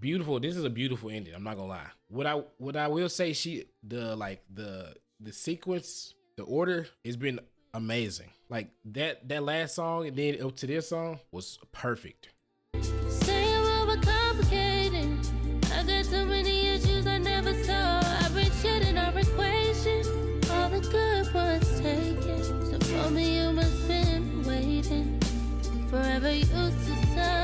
beautiful. This is a beautiful ending. I'm not gonna lie. What I will say, the sequence, the order has been amazing. Like that last song and then up to this song was perfect. Say I'm overcomplicated. I got so many issues I never saw. I've been shedding our equation. All the good was taken. So for me, you must been waiting. Forever used to say.